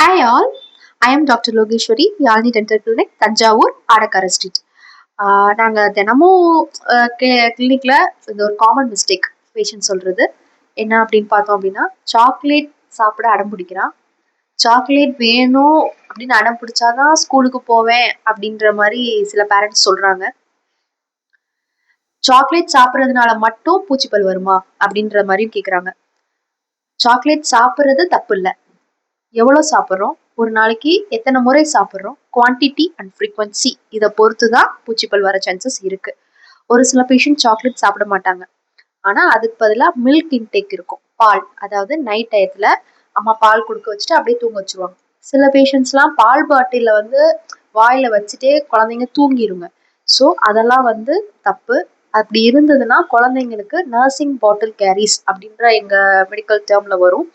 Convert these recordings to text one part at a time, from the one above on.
Hi all, I am Dr. Logeshwari, Yalni Dental Clinic, Thanjavur Adakkara street. நாங்கள் தினமும் கிளினிக்ல இது ஒரு காமன் மிஸ்டேக் பேஷண்ட் சொல்றது என்ன அப்படின்னு பார்த்தோம் அப்படின்னா, சாக்லேட் சாப்பிட அடம் பிடிக்கிறான். சாக்லேட் வேணும் அப்படின்னு அடம் பிடிச்சாதான் ஸ்கூலுக்கு போவேன் அப்படின்ற மாதிரி சில பேரண்ட்ஸ் சொல்றாங்க. சாக்லேட் சாப்பிட்றதுனால மட்டும் பூச்சிப்பல் வருமா அப்படின்ற மாதிரி கேட்குறாங்க. சாக்லேட் சாப்பிட்றது தப்பு இல்லை. எவ்வளோ சாப்பிட்றோம், ஒரு நாளைக்கு எத்தனை முறை சாப்பிட்றோம், குவான்டிட்டி அண்ட் ஃப்ரீக்வன்சி இதை பொறுத்து தான் பூச்சிப்பல் வர சான்சஸ் இருக்கு. ஒரு சில பேஷண்ட் சாக்லேட் சாப்பிட மாட்டாங்க, ஆனால் அதுக்கு பதிலாக மில்க் இன்டேக் இருக்கும், பால். அதாவது நைட் டயத்தில் அம்மா பால் கொடுக்க வச்சுட்டு அப்படியே தூங்க வச்சுருவாங்க. சில பேஷண்ட்ஸ்லாம் பால் பாட்டிலில் வாயில் வச்சுட்டே குழந்தைங்க தூங்கிடுங்க. ஸோ அதெல்லாம் தப்பு. அப்படி இருந்ததுன்னா குழந்தைங்களுக்கு நர்சிங் பாட்டில் கேரிஸ் அப்படின்ற எங்கள் மெடிக்கல் டேர்மில் வரும்.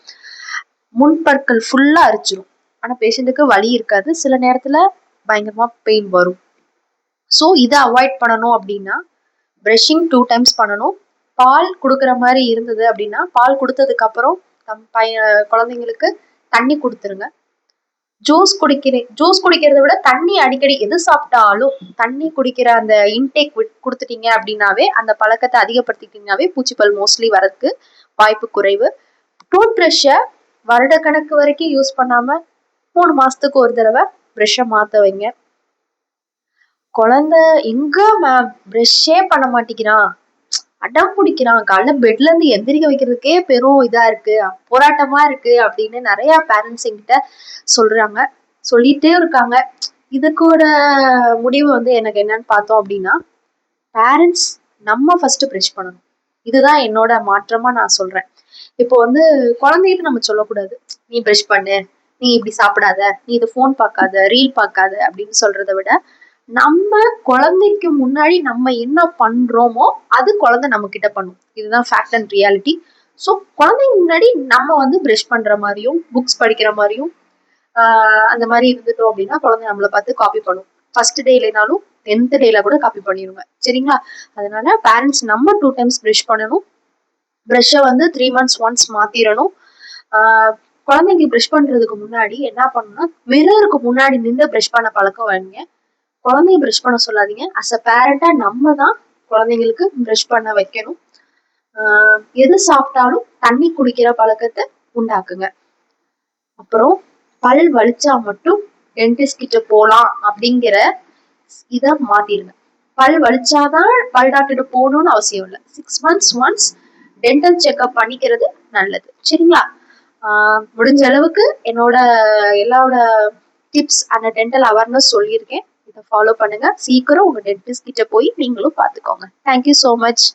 முன்பற்கள் ஃபுல்லா அரிச்சிரும். ஆனா பேஷண்ட்டுக்கு வலி இருக்காது. சில நேரத்துல பயங்கரமா பெயின் வரும். ஸோ இதை அவாய்ட் பண்ணணும் அப்படின்னா ப்ரஷிங் 2 times பண்ணணும். பால் கொடுக்குற மாதிரி இருந்தது அப்படின்னா பால் கொடுத்ததுக்கு அப்புறம் குழந்தைங்களுக்கு தண்ணி கொடுத்துருங்க. ஜூஸ் குடிக்கிறத விட தண்ணி அடிக்கடி எது சாப்பிட்டாலும் தண்ணி குடிக்கிற அந்த இன்டேக் கொடுத்துட்டீங்க அப்படின்னாவே, அந்த பழக்கத்தை அதிகப்படுத்திட்டீங்கன்னாவே பூச்சிப்பல் மோஸ்ட்லி வரதுக்கு வாய்ப்பு குறைவு. டூத் ப்ரஷ்ஷை வருடக்கணக்கு வரைக்கும் யூஸ் பண்ணாம 3 மாசத்துக்கு ஒரு தடவை ப்ரஷ்ஷை மாத்த வைங்க. குழந்தை எங்க ப்ரஷ்ஷே பண்ண மாட்டேங்கிறான், அடம் பிடிக்கிறான், காலைல பெட்ல இருந்து எந்திரிக்க வைக்கிறதுக்கே பெரும் இதா இருக்கு, போராட்டமா இருக்கு அப்படின்னு நிறைய பேரண்ட்ஸ் என்கிட்ட சொல்லிட்டே இருக்காங்க. இதுக்கூட முடிவு எனக்கு என்னன்னு பார்த்தோம் அப்படின்னா, பேரண்ட்ஸ் நம்ம ஃபர்ஸ்ட் ப்ரஷ் பண்ணணும். இதுதான் என்னோட மாற்றமா நான் சொல்றேன். இப்போ குழந்தைகிட்ட நம்ம சொல்லக்கூடாது, நீ ப்ரஷ் பண்ணு, நீ இப்படி சாப்பிடாத, நீ இது ஃபோன் பார்க்காத, ரீல் பார்க்காத அப்படின்னு சொல்றதை விட, நம்ம குழந்தைக்கு முன்னாடி நம்ம என்ன பண்றோமோ அது குழந்தை நம்ம கிட்ட பண்ணும். இதுதான் ஃபேக்ட் அண்ட் ரியாலிட்டி. ஸோ குழந்தைக்கு முன்னாடி நம்ம ப்ரஷ் பண்ற மாதிரியும் புக்ஸ் படிக்கிற மாதிரியும் அந்த மாதிரி இருந்துட்டோம் அப்படின்னா குழந்தை நம்மளை பார்த்து காப்பி பண்ணும். ஃபர்ஸ்ட் டே இல்லைனாலும் 10th டேல கூட காப்பி பண்ணிடுங்க. சரிங்களா? அதனால பேரண்ட்ஸ் நம்ம 2 times ப்ரஷ் பண்ணணும். ப்ரஷ்ஷை 3 months ஒன்ஸ் மாத்திரணும். குழந்தைங்க ப்ரஷ் பண்றதுக்கு முன்னாடி என்ன பண்ணணும்னா, மிரருக்கு முன்னாடி நின்று ப்ரஷ் பண்ண பழக்கம் வைங்க. குழந்தைய ப்ரஷ் பண்ண சொல்லாதீங்க. அஸ் அ பேரண்டா நம்ம தான் குழந்தைங்களுக்கு ப்ரஷ் பண்ண வைக்கணும். எது சாப்பிட்டாலும் தண்ணி குடிக்கிற பழக்கத்தை உண்டாக்குங்க. அப்புறம் பல் வலிச்சா மட்டும் டென்டிஸ்ட் கிட்ட போலாம் அப்படிங்கிற இதை மாத்திருங்க. பல் வலிச்சாதான் பல் டாக்டர் போகணும்னு அவசியம் இல்லை. 6 months ஒன்ஸ் டென்டல் செக்அப் பண்ணிக்கிறது நல்லது. சரிங்களா? முடிஞ்ச அளவுக்கு எல்லாரோட டிப்ஸ் அண்ட் டென்டல் அவேர்னஸ் சொல்லியிருக்கேன். இதை ஃபாலோ பண்ணுங்க. சீக்கிரம் உங்க டென்டிஸ்ட் கிட்ட போய் நீங்களும் பார்த்துக்கோங்க. Thank you so much.